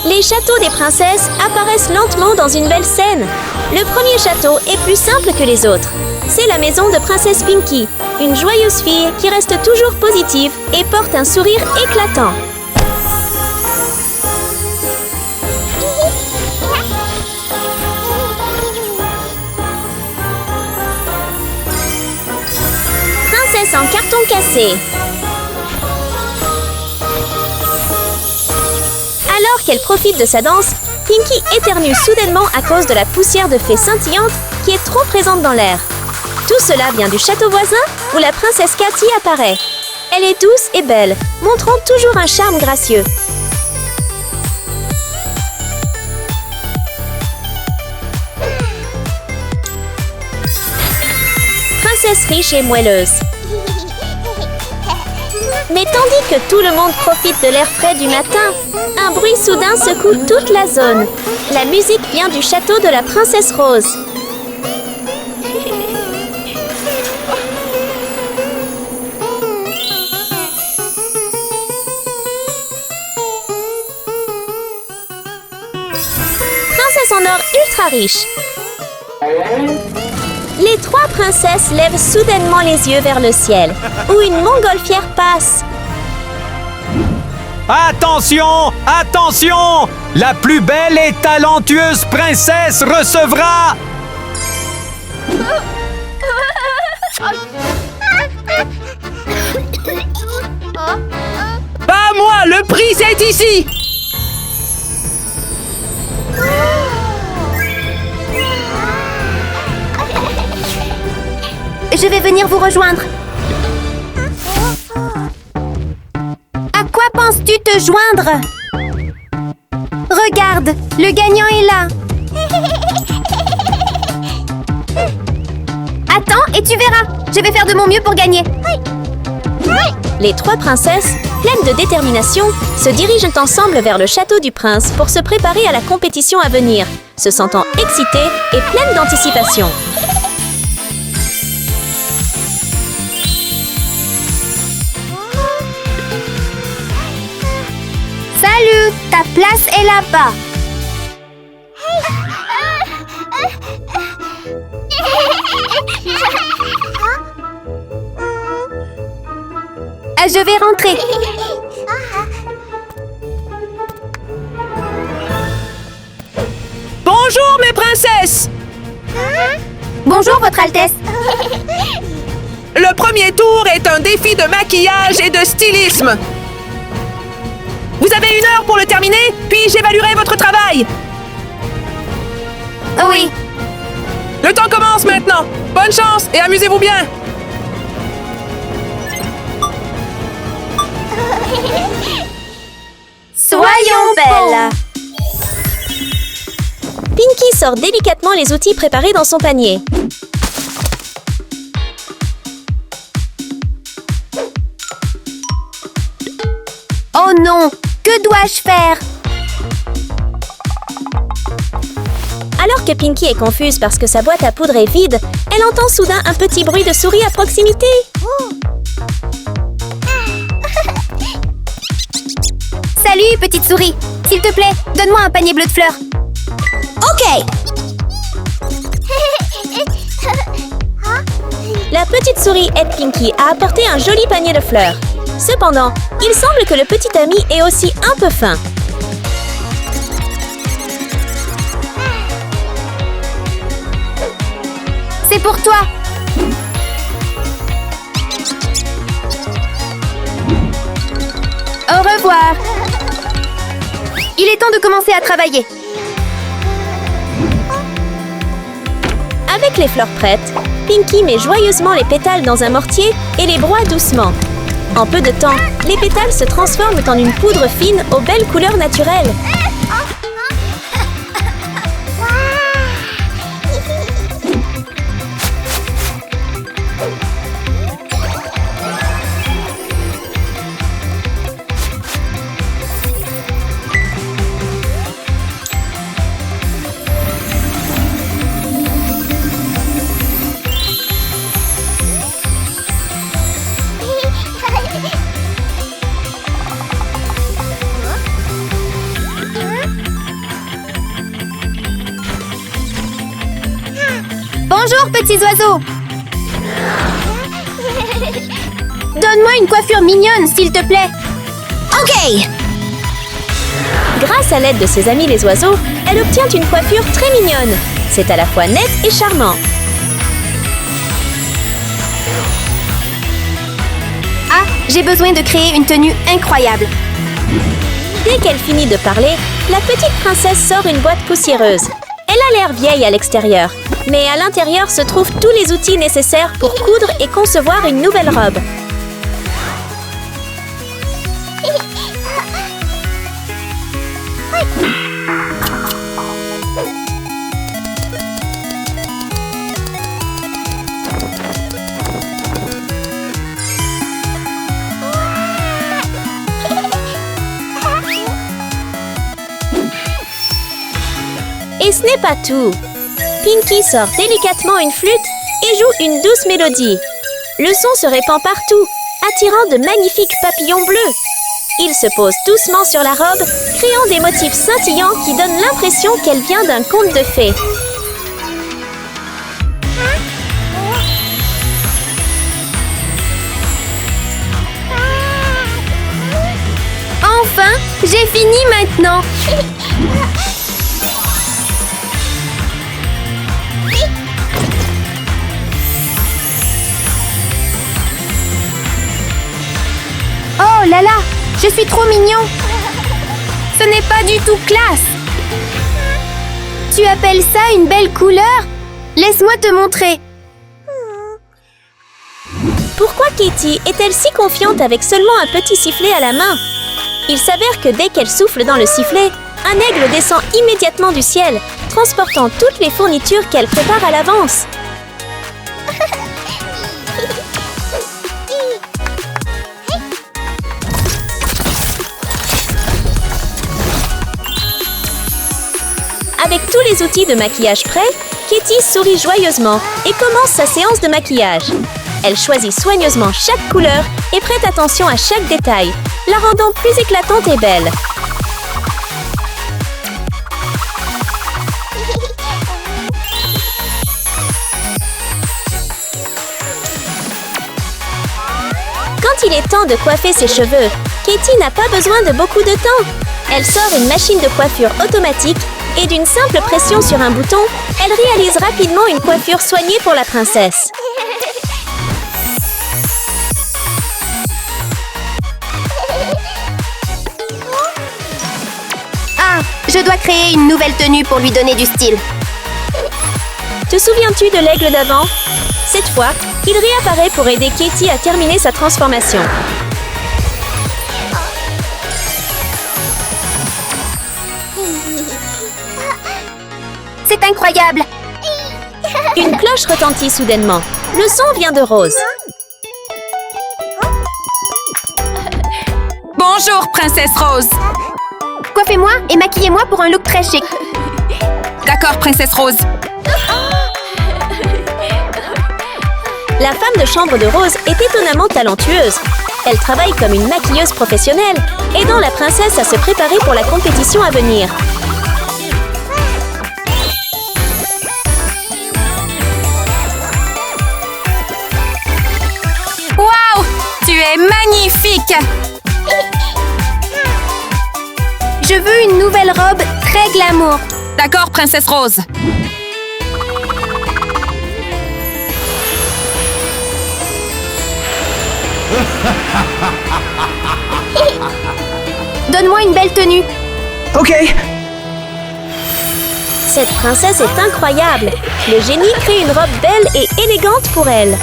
Les châteaux des princesses apparaissent lentement dans une belle scène. Le premier château est plus simple que les autres. C'est la maison de Princesse Pinkie, une joyeuse fille qui reste toujours positive et porte un sourire éclatant. Princesse en carton cassé. Alors qu'elle profite de sa danse, Pinkie éternue soudainement à cause de la poussière de fée scintillante qui est trop présente dans l'air. Tout cela vient du château voisin où la princesse Cathy apparaît. Elle est douce et belle, montrant toujours un charme gracieux. Princesse riche et moelleuse. Mais tandis que tout le monde profite de l'air frais du matin, un bruit soudain secoue toute la zone. La musique vient du château de la princesse Rose. Princesse en or ultra riche. Les trois princesses lèvent soudainement les yeux vers le ciel, où une montgolfière passe. Attention! Attention! La plus belle et talentueuse princesse recevra... Pas moi! Le prix, c'est ici! Je vais venir vous rejoindre. À quoi penses-tu te joindre? Regarde, le gagnant est là. Attends et tu verras. Je vais faire de mon mieux pour gagner. Les trois princesses, pleines de détermination, se dirigent ensemble vers le château du prince pour se préparer à la compétition à venir, se sentant excitées et pleines d'anticipation. Salut, ta place est là-bas. Je vais rentrer. Bonjour, mes princesses! Bonjour, Votre Altesse. Le premier tour est un défi de maquillage et de stylisme. Vous avez 1 heure pour le terminer, puis j'évaluerai votre travail. Oui. Le temps commence maintenant. Bonne chance et amusez-vous bien. Soyons belles. Pinkie sort délicatement les outils préparés dans son panier. Oh non! Que dois-je faire? Alors que Pinkie est confuse parce que sa boîte à poudre est vide, elle entend soudain un petit bruit de souris à proximité. Salut, petite souris! S'il te plaît, donne-moi un panier bleu de fleurs. Ok! La petite souris aide Pinkie à apporter un joli panier de fleurs. Cependant, il semble que le petit ami est aussi un peu fin. C'est pour toi! Au revoir! Il est temps de commencer à travailler. Avec les fleurs prêtes, Pinkie met joyeusement les pétales dans un mortier et les broie doucement. En peu de temps, les pétales se transforment en une poudre fine aux belles couleurs naturelles. Bonjour, petits oiseaux! Donne-moi une coiffure mignonne, s'il te plaît! Ok! Grâce à l'aide de ses amis les oiseaux, elle obtient une coiffure très mignonne. C'est à la fois net et charmant. Ah, j'ai besoin de créer une tenue incroyable. Dès qu'elle finit de parler, la petite princesse sort une boîte poussiéreuse. Elle a l'air vieille à l'extérieur, mais à l'intérieur se trouvent tous les outils nécessaires pour coudre et concevoir une nouvelle robe. Et ce n'est pas tout. Pinkie sort délicatement une flûte et joue une douce mélodie. Le son se répand partout, attirant de magnifiques papillons bleus. Il se pose doucement sur la robe, créant des motifs scintillants qui donnent l'impression qu'elle vient d'un conte de fées. Enfin, j'ai fini maintenant. Oh là là, je suis trop mignon. Ce n'est pas du tout classe. Tu appelles ça une belle couleur? Laisse-moi te montrer. Pourquoi Katie est-elle si confiante avec seulement un petit sifflet à la main? Il s'avère que dès qu'elle souffle dans le sifflet, un aigle descend immédiatement du ciel, transportant toutes les fournitures qu'elle prépare à l'avance. Avec tous les outils de maquillage prêts, Katie sourit joyeusement et commence sa séance de maquillage. Elle choisit soigneusement chaque couleur et prête attention à chaque détail, la rendant plus éclatante et belle. Quand il est temps de coiffer ses cheveux, Katie n'a pas besoin de beaucoup de temps. Elle sort une machine de coiffure automatique et d'une simple pression sur un bouton, elle réalise rapidement une coiffure soignée pour la princesse. Ah, je dois créer une nouvelle tenue pour lui donner du style. Te souviens-tu de l'aigle d'avant? Cette fois, il réapparaît pour aider Katie à terminer sa transformation. C'est incroyable! Une cloche retentit soudainement. Le son vient de Rose. Bonjour, princesse Rose. Coiffez-moi et maquillez-moi pour un look très chic. D'accord, princesse Rose. La femme de chambre de Rose est étonnamment talentueuse. Elle travaille comme une maquilleuse professionnelle, aidant la princesse à se préparer pour la compétition à venir. Waouh! Tu es magnifique! Je veux une nouvelle robe très glamour. D'accord, princesse Rose. Donne-moi une belle tenue. Ok. Cette princesse est incroyable. Le génie crée une robe belle et élégante pour elle.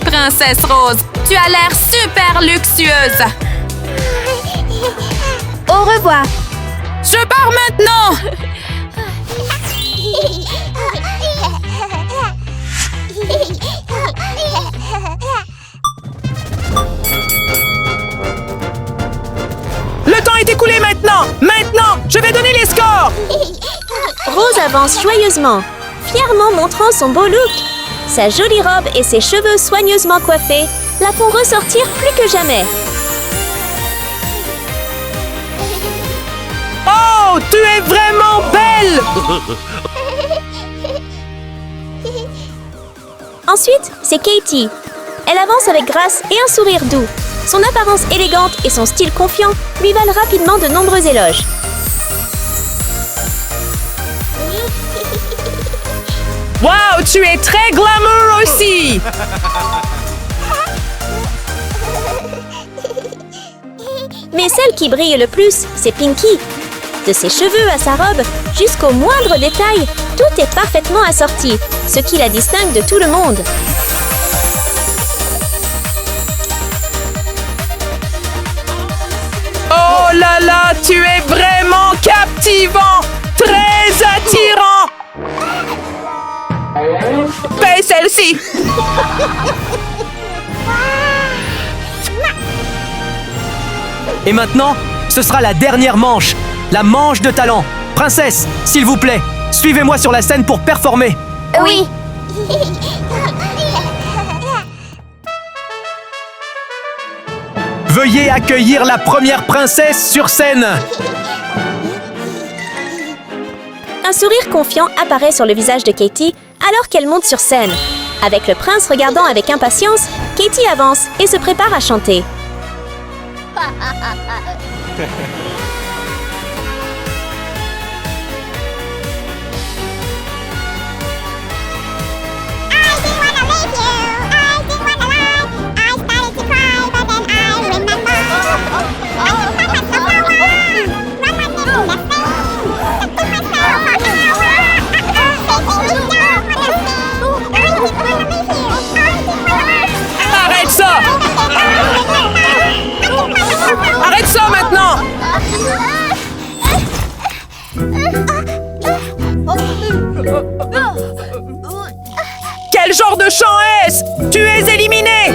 Princesse Rose, tu as l'air super luxueuse. Au revoir. Je pars maintenant. Le temps est écoulé maintenant. Maintenant, je vais donner les scores. Rose avance joyeusement, fièrement montrant son beau look. Sa jolie robe et ses cheveux soigneusement coiffés la font ressortir plus que jamais. Oh, tu es vraiment belle. Ensuite, c'est Katie. Elle avance avec grâce et un sourire doux. Son apparence élégante et son style confiant lui valent rapidement de nombreux éloges. Wow, tu es très glamour aussi! Mais celle qui brille le plus, c'est Pinkie. De ses cheveux à sa robe, jusqu'au moindre détail, tout est parfaitement assorti, ce qui la distingue de tout le monde. Oh là là, tu es vraiment captivant! Très attirant! Paye celle-ci! Et maintenant, ce sera la dernière manche, la manche de talent. Princesse, s'il vous plaît, suivez-moi sur la scène pour performer. Oui. Veuillez accueillir la première princesse sur scène. Un sourire confiant apparaît sur le visage de Katie alors qu'elle monte sur scène. Avec le prince regardant avec impatience, Katie avance et se prépare à chanter. Arrête ça! Arrête ça maintenant! Quel genre de chant est-ce? Tu es éliminé!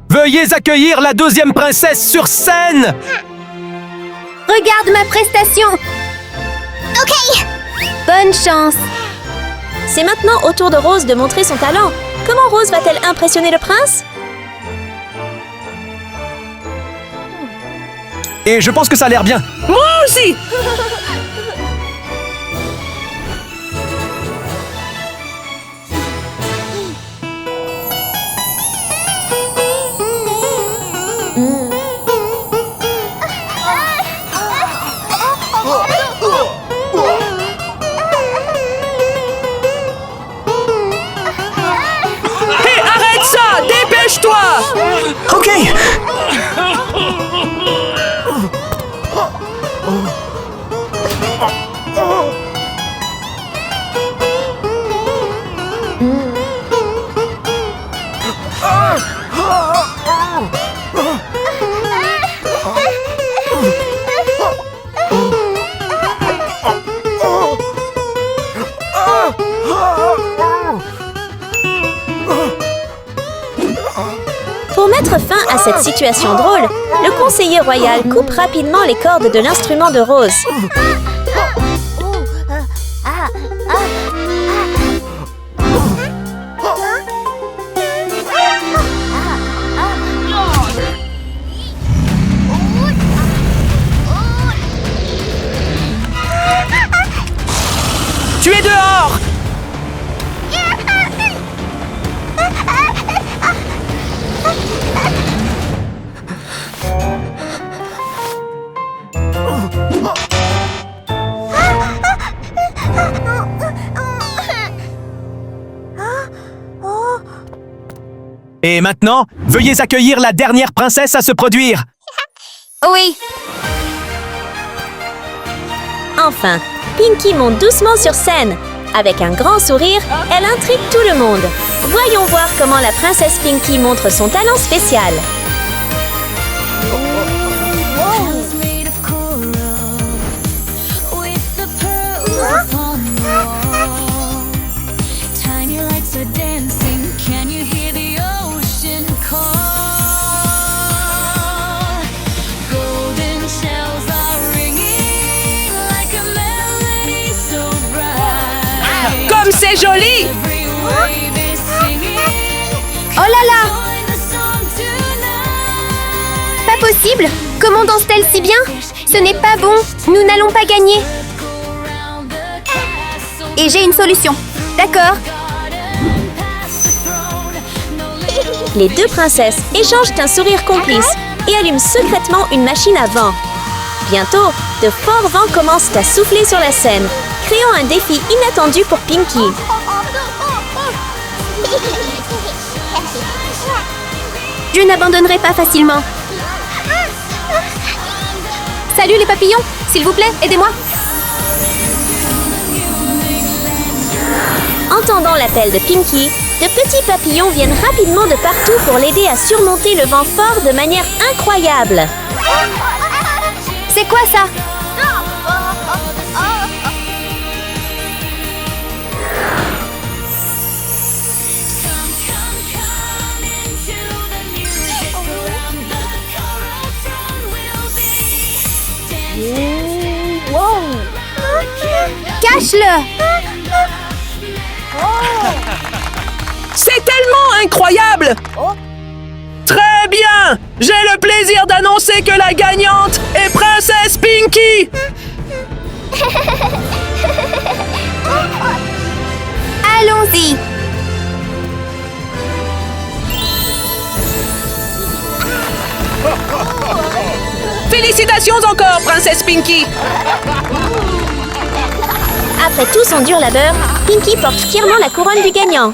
Veuillez accueillir la deuxième princesse sur scène. Regarde ma prestation! Ok! Bonne chance! C'est maintenant au tour de Rose de montrer son talent. Comment Rose va-t-elle impressionner le prince? Et je pense que ça a l'air bien. Moi aussi! Hé, arrête ça! Dépêche-toi! Ok. Pour mettre fin à cette situation drôle, le conseiller royal coupe rapidement les cordes de l'instrument de Rose. Tu es dehors! Et maintenant, veuillez accueillir la dernière princesse à se produire. Oui! Enfin, Pinkie monte doucement sur scène. Avec un grand sourire, elle intrigue tout le monde. Voyons voir comment la princesse Pinkie montre son talent spécial. Comme c'est joli! Oh là là! Pas possible! Comment danse-t-elle si bien? Ce n'est pas bon! Nous n'allons pas gagner! Et j'ai une solution. D'accord. Les deux princesses échangent un sourire complice et allument secrètement une machine à vent. Bientôt, de forts vents commencent à souffler sur la scène, créant un défi inattendu pour Pinky. Je n'abandonnerai pas facilement. Salut les papillons, s'il vous plaît, aidez-moi. Entendant l'appel de Pinky, de petits papillons viennent rapidement de partout pour l'aider à surmonter le vent fort de manière incroyable. C'est quoi ça? Cache-le! C'est tellement incroyable! Très bien! J'ai le plaisir d'annoncer que la gagnante est Princesse Pinky! Allons-y! Félicitations encore, Princesse Pinky! Après tout son dur labeur, Pinky porte fièrement la couronne du gagnant.